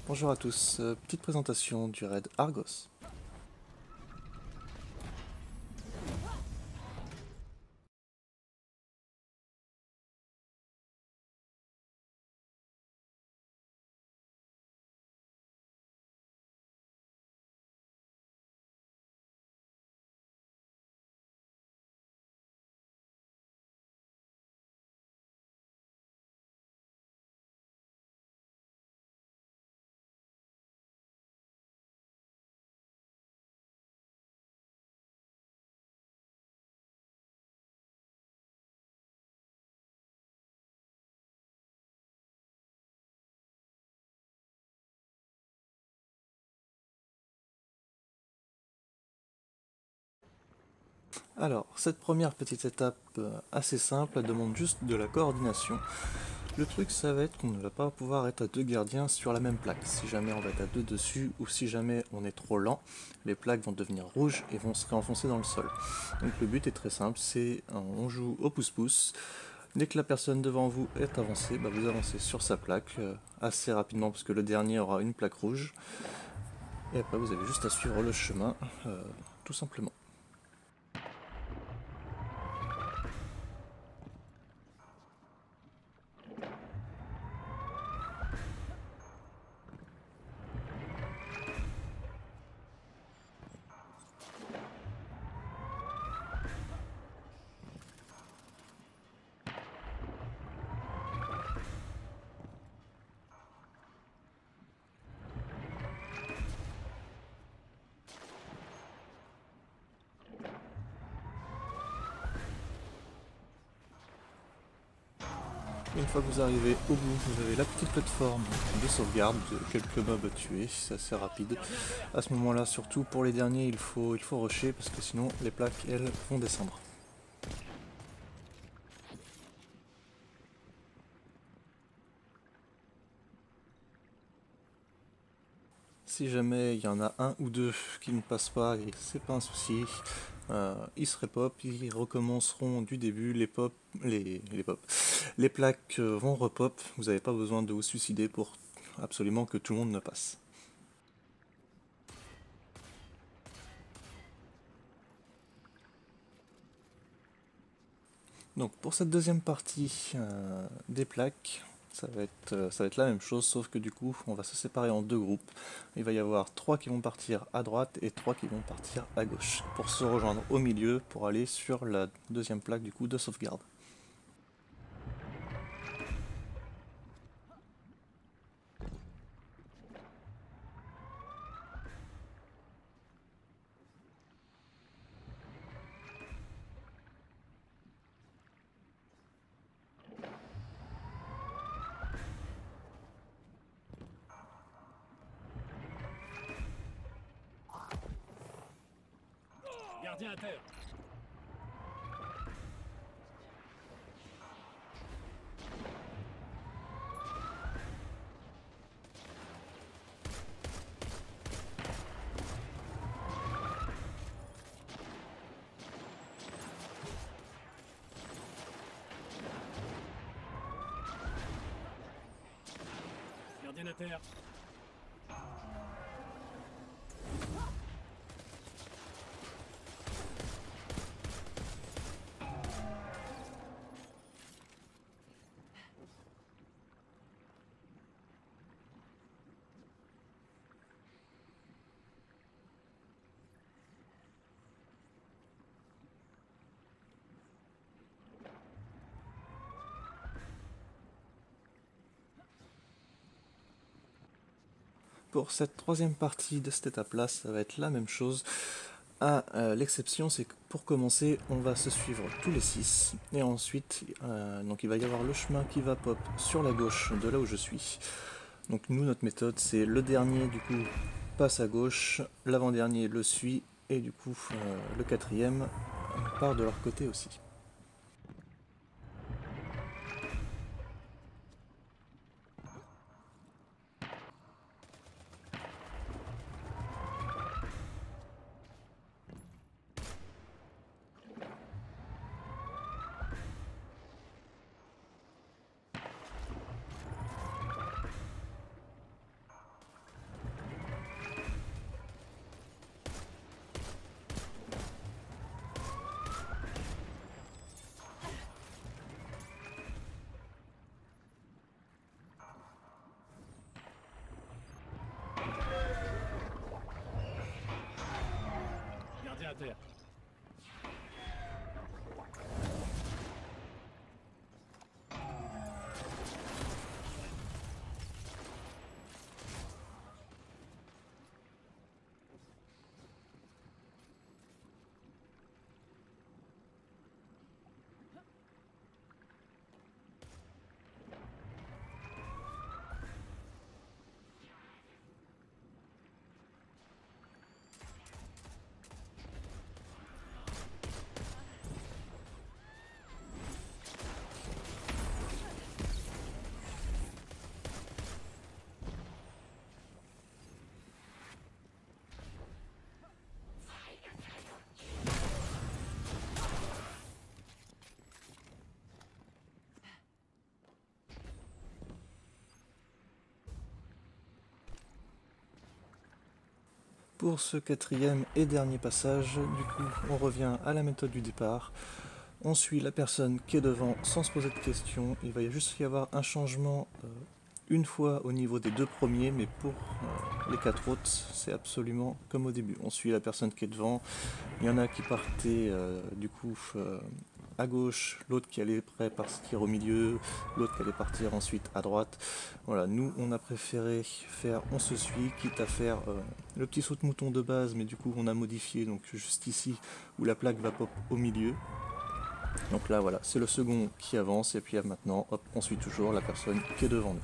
Bonjour à tous, petite présentation du raid Argos. Alors, cette première petite étape assez simple, elle demande juste de la coordination. Le truc, ça va être qu'on ne va pas pouvoir être à deux gardiens sur la même plaque. Si jamais on va être à deux dessus, ou si jamais on est trop lent, les plaques vont devenir rouges et vont se réenfoncer dans le sol. Donc le but est très simple, c'est on joue au pouce-pouce. Dès que la personne devant vous est avancée, vous avancez sur sa plaque assez rapidement parce que le dernier aura une plaque rouge. Et après vous avez juste à suivre le chemin, tout simplement. Une fois que vous arrivez au bout, vous avez la petite plateforme de sauvegarde, de quelques mobs à tuer, c'est assez rapide. À ce moment-là, surtout pour les derniers, il faut rusher parce que sinon les plaques, elles, vont descendre. Si jamais il y en a un ou deux qui ne passent pas, et c'est pas un souci, ils se repop, ils recommenceront du début, les plaques vont repop, vous n'avez pas besoin de vous suicider pour absolument que tout le monde ne passe. Donc pour cette deuxième partie des plaques, ça va être la même chose, sauf que du coup, on va se séparer en deux groupes. Il va y avoir trois qui vont partir à droite et trois qui vont partir à gauche, pour se rejoindre au milieu, pour aller sur la deuxième plaque du coup de sauvegarde. Gardien à terre. Gardien à terre. Pour cette troisième partie de cette étape-là, ça va être la même chose. L'exception, c'est que pour commencer, on va se suivre tous les 6. Et ensuite, donc il va y avoir le chemin qui va pop sur la gauche de là où je suis. Donc nous, notre méthode, c'est le dernier, du coup, passe à gauche, l'avant-dernier le suit, et du coup, le quatrième part de leur côté aussi. terre. Pour ce quatrième et dernier passage, du coup, on revient à la méthode du départ. On suit la personne qui est devant sans se poser de questions. Il va juste y avoir un changement une fois au niveau des deux premiers, mais pour les quatre autres, c'est absolument comme au début. On suit la personne qui est devant. Il y en a qui partaient du coup à gauche, l'autre qui allait partir au milieu, l'autre qui allait partir ensuite à droite. Voilà, nous on a préféré faire on se suit, quitte à faire le petit saut de mouton de base, mais du coup on a modifié, donc juste ici où la plaque va pop au milieu. Donc là voilà, c'est le second qui avance, et puis maintenant, hop, on suit toujours la personne qui est devant nous.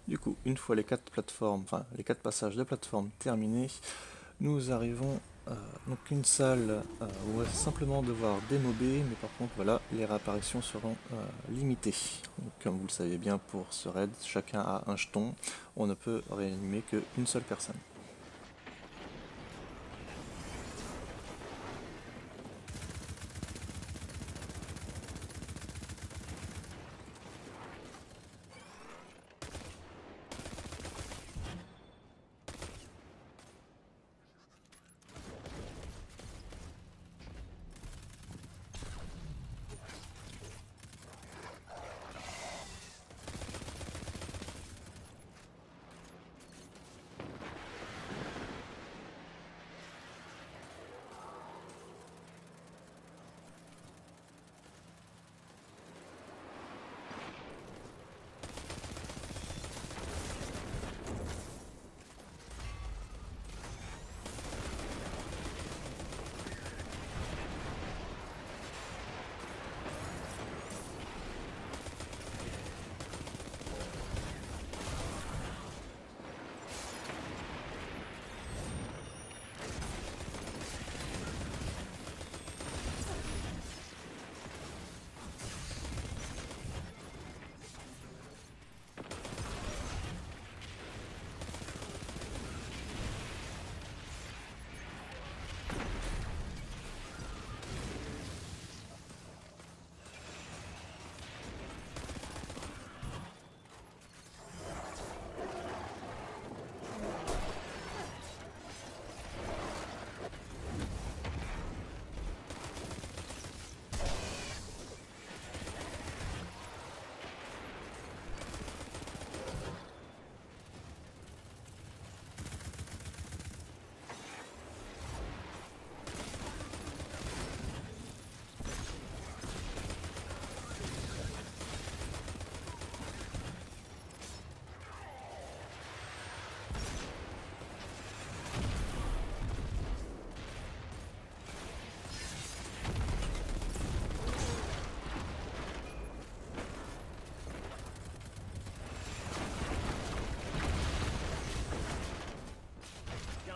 Du coup, une fois les quatre plateformes, enfin les quatre passages de plateforme terminés, nous arrivons à donc une salle où on va simplement devoir démober, mais par contre voilà, les réapparitions seront limitées. Donc, comme vous le savez bien, pour ce raid, chacun a un jeton, on ne peut réanimer qu'une seule personne.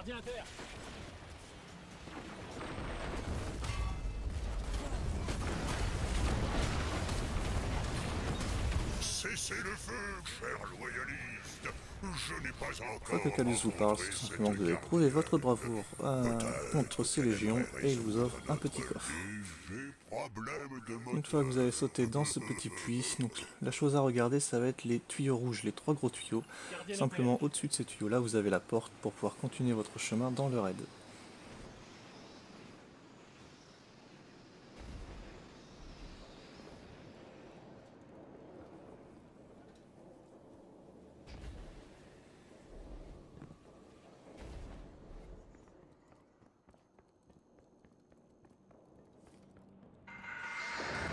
Gardien à terre. Cessez le feu, chers loyalistes. Je n'ai pas Une fois que encore Calus vous parle, rencontré c'est simplement que cette vous avez garde. prouvé votre bravoure contre ces qu'elle avait légions et il raison vous offre de un petit notre coffre. léger problème de Une fois que vous avez moteur. sauté dans ce petit puits, donc la chose à regarder, ça va être les tuyaux rouges, les 3 gros tuyaux. Gardien à terre. Simplement au-dessus de ces tuyaux-là, vous avez la porte pour pouvoir continuer votre chemin dans le raid.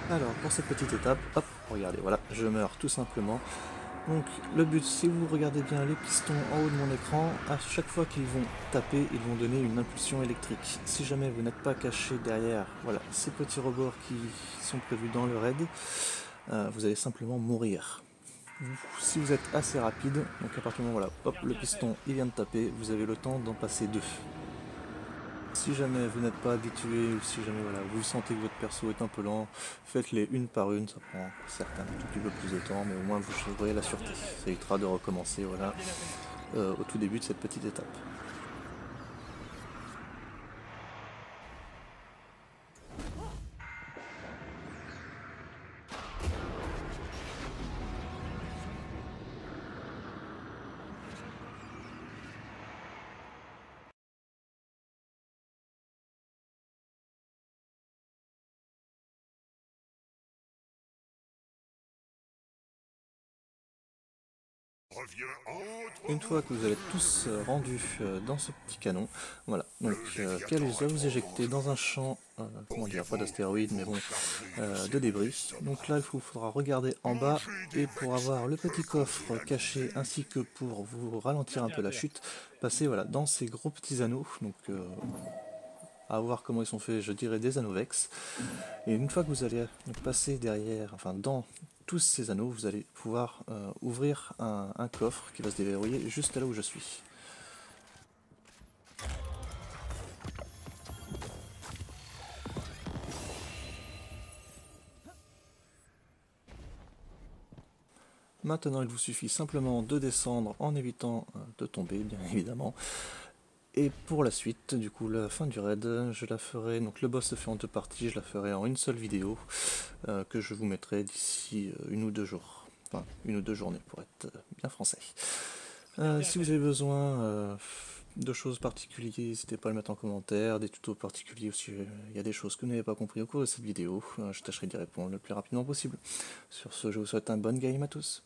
Alors, pour cette petite étape, hop, regardez, voilà, je meurs tout simplement. Donc, le but, si vous regardez bien les pistons en haut de mon écran, à chaque fois qu'ils vont taper, ils vont donner une impulsion électrique. Si jamais vous n'êtes pas caché derrière, voilà, ces petits rebords qui sont prévus dans le raid, vous allez simplement mourir. Si vous êtes assez rapide, donc à partir du moment où voilà, hop, le piston il vient de taper, vous avez le temps d'en passer 2. Si jamais vous n'êtes pas habitué ou si jamais voilà, vous sentez que votre perso est un peu lent, faites-les une par une, ça prend certes un tout petit peu plus de temps, mais au moins vous aurez la sûreté. Ça évitera de recommencer voilà, au tout début de cette petite étape. Une fois que vous allez tous rendus dans ce petit canon, voilà, donc Calus va vous éjecter dans un champ, comment dire, pas d'astéroïdes, mais bon, de débris. Donc là, il vous faudra regarder en bas, et pour avoir le petit coffre caché, ainsi que pour vous ralentir un peu la chute, passez voilà, dans ces gros petits anneaux, donc à voir comment ils sont faits, je dirais des anneaux Vex. Et une fois que vous allez passer derrière, enfin dans tous ces anneaux, vous allez pouvoir ouvrir un coffre qui va se déverrouiller juste là où je suis. Maintenant, il vous suffit simplement de descendre en évitant de tomber, bien évidemment. Et pour la suite, du coup, la fin du raid, je la ferai, donc le boss se fait en 2 parties, je la ferai en une seule vidéo, que je vous mettrai d'ici 1 ou 2 jours. Enfin, 1 ou 2 journées pour être bien français. Si vous avez besoin de choses particulières, n'hésitez pas à le mettre en commentaire, des tutos particuliers aussi, il y a des choses que vous n'avez pas compris au cours de cette vidéo, je tâcherai d'y répondre le plus rapidement possible. Sur ce, je vous souhaite un bon game à tous.